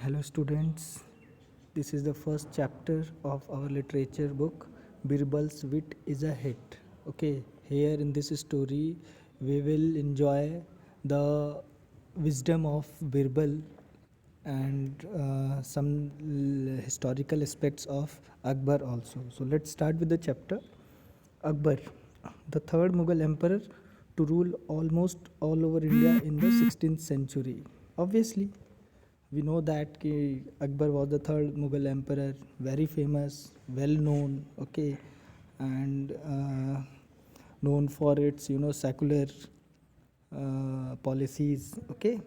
Hello students, this is the first chapter of our literature book Birbal's Wit is a Hit. Okay, here in this story we will enjoy the wisdom of Birbal and some historical aspects of Akbar also. So let's start with the chapter. Akbar, the third Mughal emperor to rule almost all over India in the 16th century. Obviously, we know that ki Akbar was the third Mughal emperor, very famous, well known, okay, and known for its secular policies, okay,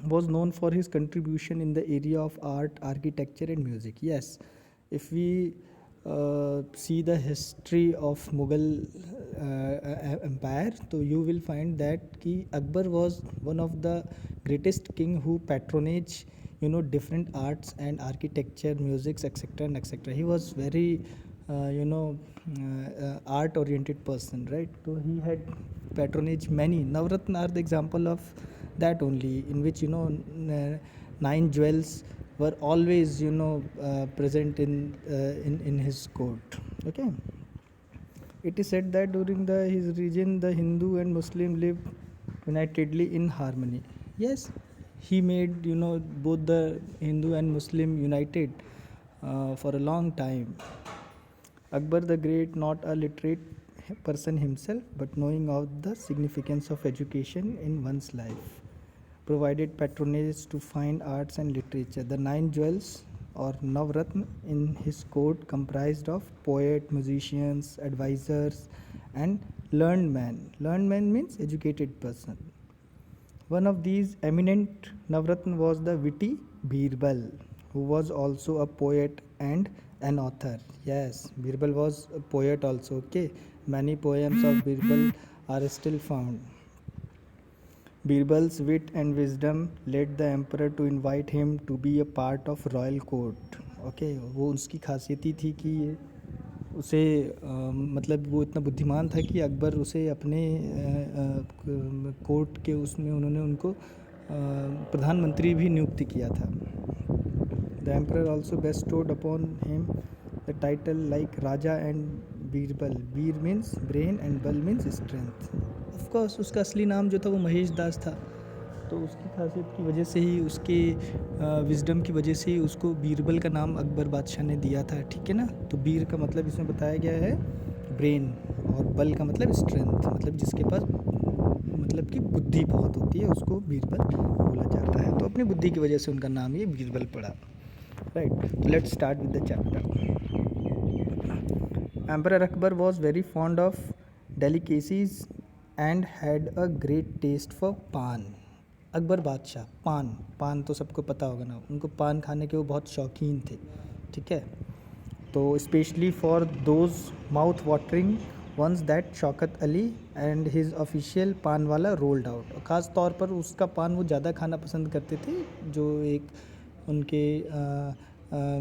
was known for his contribution in the area of art, architecture, and music. Yes, if we see the history of Mughal empire, so you will find that ki Akbar was one of the greatest king who patronage different arts and architecture, musics, etc. and etc. He was very art oriented person, right? So he had patronage many. Navratna are the example of that only, in which nine jewels were always present in his court. Okay, it is said that during his region the Hindu and Muslim lived unitedly in harmony. Yes, he made both the Hindu and Muslim united for a long time. Akbar the Great, not a literate person himself, but knowing of the significance of education in one's life, provided patronage to fine arts and literature. The nine jewels or Navratna in his court comprised of poet, musicians, advisors, and learned men. Learned man means educated person. One of these eminent Navratna was the witty Birbal, who was also a poet and an author. Yes, Birbal was a poet also. Okay, many poems of Birbal are still found. Birbal's wit and wisdom led the emperor to invite him to be a part of royal court. Okay, वो उसकी खासियत ही थी कि उसे मतलब वो इतना बुद्धिमान था कि अकबर उसे अपने कोर्ट के उसमें उन्होंने उनको प्रधानमंत्री भी नियुक्त किया था. The emperor also bestowed upon him the title like Raja and Birbal. Bir means brain and Bal means strength. Of course उसका असली नाम जो था वो महेश दास था, तो उसकी खासियत की वजह से ही, उसके विजडम की वजह से ही उसको बीरबल का नाम अकबर बादशाह ने दिया था. ठीक है ना. तो बीर का मतलब इसमें बताया गया है ब्रेन, और बल का मतलब स्ट्रेंथ, मतलब जिसके पास मतलब कि बुद्धि बहुत होती है उसको बीरबल बोला जाता है. तो अपनी बुद्धि की वजह से उनका नाम ये बीरबल पड़ा. Right, let's start with the chapter. Emperor Akbar was very fond of delicacies and had a great taste for पान. अकबर बादशाह पान तो सबको पता होगा ना, उनको पान खाने के वो बहुत शौकीन थे. ठीक है. तो specially for those mouth watering ones that Shaukat Ali and his official paan wala rolled out. और ख़ास तौर पर उसका पान वो ज़्यादा खाना पसंद करते थे, जो एक उनके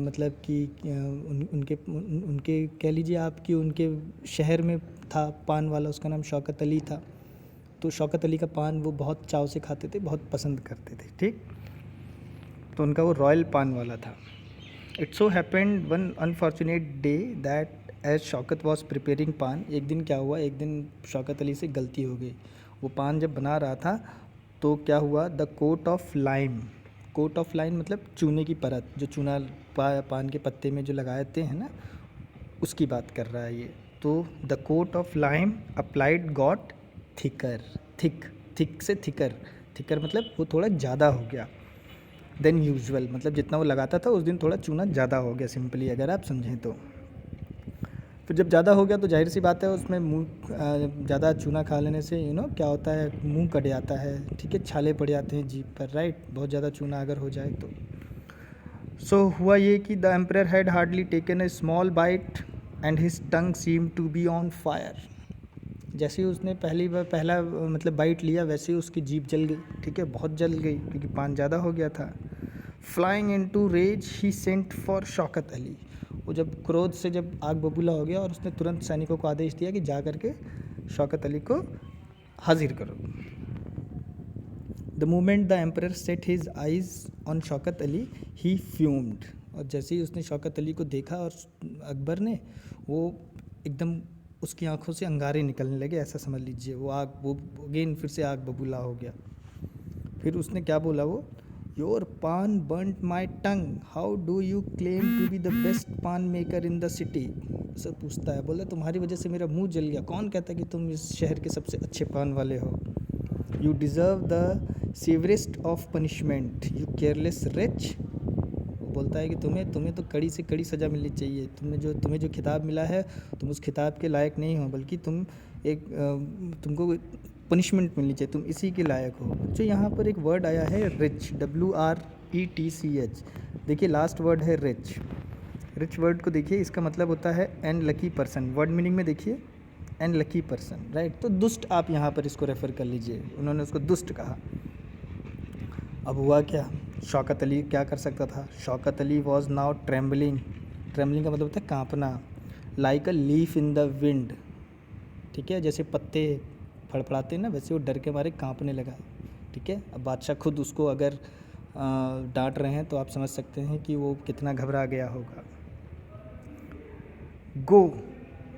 मतलब कि उनके कह लीजिए आप कि उनके शहर में था पान वाला, उसका नाम शौकत अली था. तो शौकत अली का पान वो बहुत चाव से खाते थे, बहुत पसंद करते थे. ठीक, तो उनका वो रॉयल पान वाला था. It so happened one unfortunate day that as Shaukat was preparing paan. एक दिन क्या हुआ, एक दिन शौकत अली से गलती हो गई. वो पान जब बना रहा था तो क्या हुआ, the coat of lime. Coat of lime मतलब चूने की परत, जो चूना पान के पत्ते में जो लगाते हैं ना, उसकी बात कर रहा है ये. तो the coat of lime applied got thicker. Thick से थिकर मतलब वो थोड़ा ज़्यादा हो गया देन यूजुअल, मतलब जितना वो लगाता था उस दिन थोड़ा चूना ज़्यादा हो गया, सिंपली अगर आप समझें तो. फिर जब ज़्यादा हो गया तो जाहिर सी बात है उसमें मुँह ज़्यादा चूना खा लेने से क्या होता है, मुंह कट जाता है. ठीक है, छाले पड़ जाते हैं जीभ पर. राइट, बहुत ज़्यादा चूना अगर हो जाए तो. सो हुआ ये कि the emperor had hardly taken a small bite and his tongue seem to be on fire. जैसे ही उसने पहला मतलब बाइट लिया, वैसे ही उसकी जीभ जल गई. ठीक है, बहुत जल गई क्योंकि पान ज़्यादा हो गया था. Flying into rage he sent for Shaukat Ali. वो जब क्रोध से जब आग बबूला हो गया और उसने तुरंत सैनिकों को आदेश दिया कि जा करके शौकत अली को हाजिर करो. The moment the emperor set his eyes on Shaukat Ali he fumed. और जैसे ही उसने शौकत अली को देखा और अकबर ने, वो एकदम उसकी आंखों से अंगारे निकलने लगे, ऐसा समझ लीजिए। वो अगेन फिर से आग बबूला हो गया। फिर उसने क्या बोला वो, your paan burnt my tongue, how do you claim to be the best paan maker in the city. उसे पूछता है, बोला तुम्हारी वजह से मेरा मुंह जल गया, कौन कहता है कि तुम इस शहर के सबसे अच्छे पान वाले हो। You deserve the severest of punishment you careless wretch. बोलता है कि तुम्हें तो कड़ी से कड़ी सज़ा मिलनी चाहिए। तुम्हें जो खिताब मिला है, तुम उस खिताब के लायक नहीं हो, बल्कि तुमको पनिशमेंट मिलनी चाहिए, तुम इसी के लायक हो। जो यहाँ पर एक वर्ड आया है रिच, WRETCH, देखिए लास्ट वर्ड है रिच। रिच वर्ड को देखिए, इसका मतलब होता है unlucky person. Word meaning में देखिए एन लकी पर्सन, राइट। तो दुष्ट आप यहाँ पर इसको रेफ़र कर लीजिए, उन्होंने उसको दुष्ट कहा। अब हुआ क्या, शौकत अली क्या कर सकता था। Shaukat Ali was now trembling. Trembling का मतलब होता है कांपना। Like a leaf in the wind, ठीक है, जैसे पत्ते फड़फड़ाते हैं ना, वैसे वो डर के मारे कांपने लगा, ठीक है। अब बादशाह खुद उसको अगर डांट रहे हैं तो आप समझ सकते हैं कि वो कितना घबरा गया होगा। गो,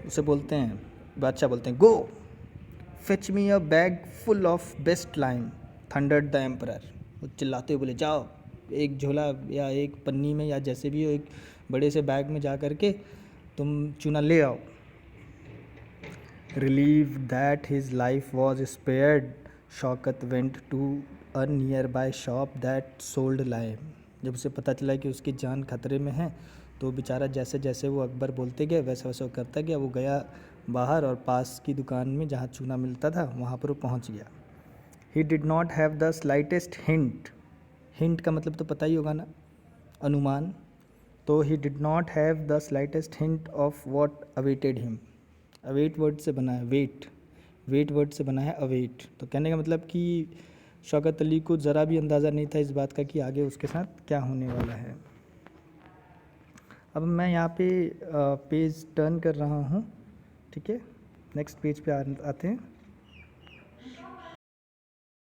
उसे बोलते हैं, बादशाह बोलते हैं, go fetch me a bag full of best lime, thundered the emperor. वो चिल्लाते हुए बोले, जाओ एक झोला या एक पन्नी में या जैसे भी हो, एक बड़े से बैग में जा कर के तुम चूना ले आओ। Relieve that his life was spared, Shaukat went to a nearby shop that sold lime. जब उसे पता चला कि उसकी जान खतरे में है, तो बेचारा जैसे जैसे वो अकबर बोलते गए वैसे वैसे वो करता गया। वो गया बाहर और पास की दुकान में जहाँ चूना मिलता था वहाँ पर वो पहुँच गया। He did not have the slightest hint, hint का मतलब तो पता ही होगा ना, अनुमान। तो he did not have the slightest hint of what awaited him. Await word से बना है वेट, वेट वर्ड से बना है अवेट। तो कहने का मतलब कि शौकत अली को ज़रा भी अंदाज़ा नहीं था इस बात का कि आगे उसके साथ क्या होने वाला है। अब मैं यहाँ पे पेज टर्न कर रहा हूँ, ठीक है, नेक्स्ट पेज पे आते हैं।